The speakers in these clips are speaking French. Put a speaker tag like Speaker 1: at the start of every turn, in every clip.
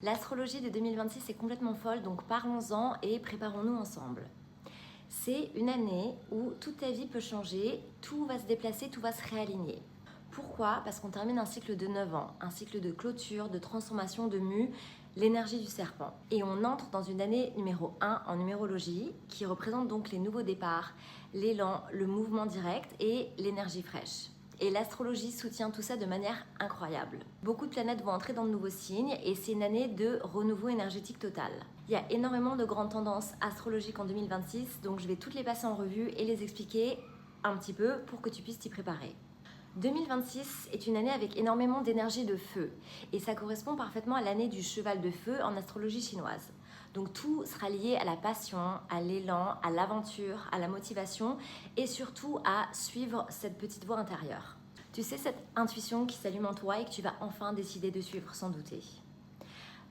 Speaker 1: L'astrologie de 2026 est complètement folle, donc parlons-en et préparons-nous ensemble. C'est une année où toute ta vie peut changer, tout va se déplacer, tout va se réaligner. Pourquoi? Parce qu'on termine un cycle de 9 ans, un cycle de clôture, de transformation, de mue, l'énergie du serpent. Et on entre dans une année numéro 1 en numérologie, qui représente donc les nouveaux départs, l'élan, le mouvement direct et l'énergie fraîche. Et l'astrologie soutient tout ça de manière incroyable. Beaucoup de planètes vont entrer dans de nouveaux signes et c'est une année de renouveau énergétique total. Il y a énormément de grandes tendances astrologiques en 2026, donc je vais toutes les passer en revue et les expliquer un petit peu pour que tu puisses t'y préparer. 2026 est une année avec énormément d'énergie de feu et ça correspond parfaitement à l'année du cheval de feu en astrologie chinoise. Donc tout sera lié à la passion, à l'élan, à l'aventure, à la motivation et surtout à suivre cette petite voie intérieure. Tu sais, cette intuition qui s'allume en toi et que tu vas enfin décider de suivre sans douter.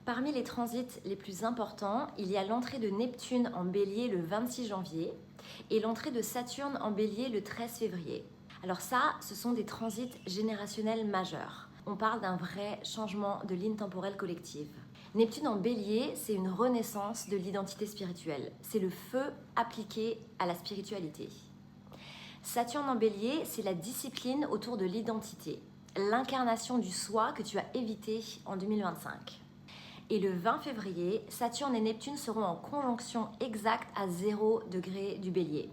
Speaker 1: Parmi les transits les plus importants, il y a l'entrée de Neptune en Bélier le 26 janvier et l'entrée de Saturne en Bélier le 13 février. Alors ça, ce sont des transits générationnels majeurs. On parle d'un vrai changement de ligne temporelle collective. Neptune en Bélier, c'est une renaissance de l'identité spirituelle. C'est le feu appliqué à la spiritualité. Saturne en Bélier, c'est la discipline autour de l'identité, l'incarnation du soi que tu as évité en 2025. Et le 20 février, Saturne et Neptune seront en conjonction exacte à 0 degré du Bélier.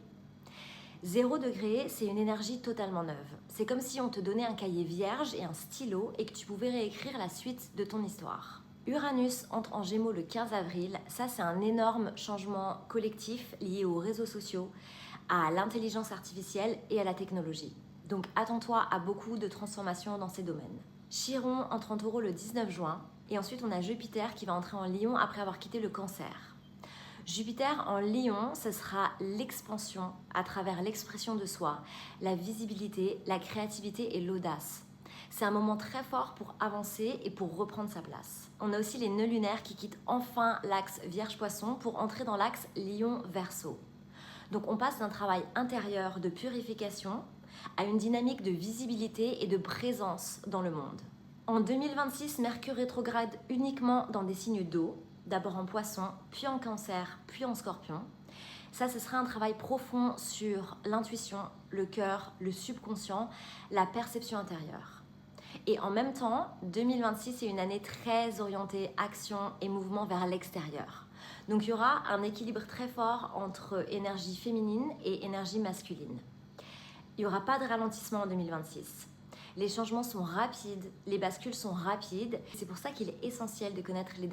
Speaker 1: 0 degré, c'est une énergie totalement neuve. C'est comme si on te donnait un cahier vierge et un stylo et que tu pouvais réécrire la suite de ton histoire. Uranus entre en Gémeaux le 15 avril. Ça, c'est un énorme changement collectif lié aux réseaux sociaux, à l'intelligence artificielle et à la technologie. Donc attends-toi à beaucoup de transformations dans ces domaines. Chiron entre en Taureau le 19 juin. Et ensuite, on a Jupiter qui va entrer en Lion après avoir quitté le Cancer. Jupiter en Lion, ce sera l'expansion à travers l'expression de soi, la visibilité, la créativité et l'audace. C'est un moment très fort pour avancer et pour reprendre sa place. On a aussi les nœuds lunaires qui quittent enfin l'axe Vierge-Poisson pour entrer dans l'axe Lion-Verseau. Donc on passe d'un travail intérieur de purification à une dynamique de visibilité et de présence dans le monde. En 2026, Mercure rétrograde uniquement dans des signes d'eau, d'abord en Poisson, puis en Cancer, puis en Scorpion. Ça, ce sera un travail profond sur l'intuition, le cœur, le subconscient, la perception intérieure. Et en même temps, 2026 est une année très orientée action et mouvement vers l'extérieur. Donc il y aura un équilibre très fort entre énergie féminine et énergie masculine. Il n'y aura pas de ralentissement en 2026. Les changements sont rapides, les bascules sont rapides. C'est pour ça qu'il est essentiel de connaître les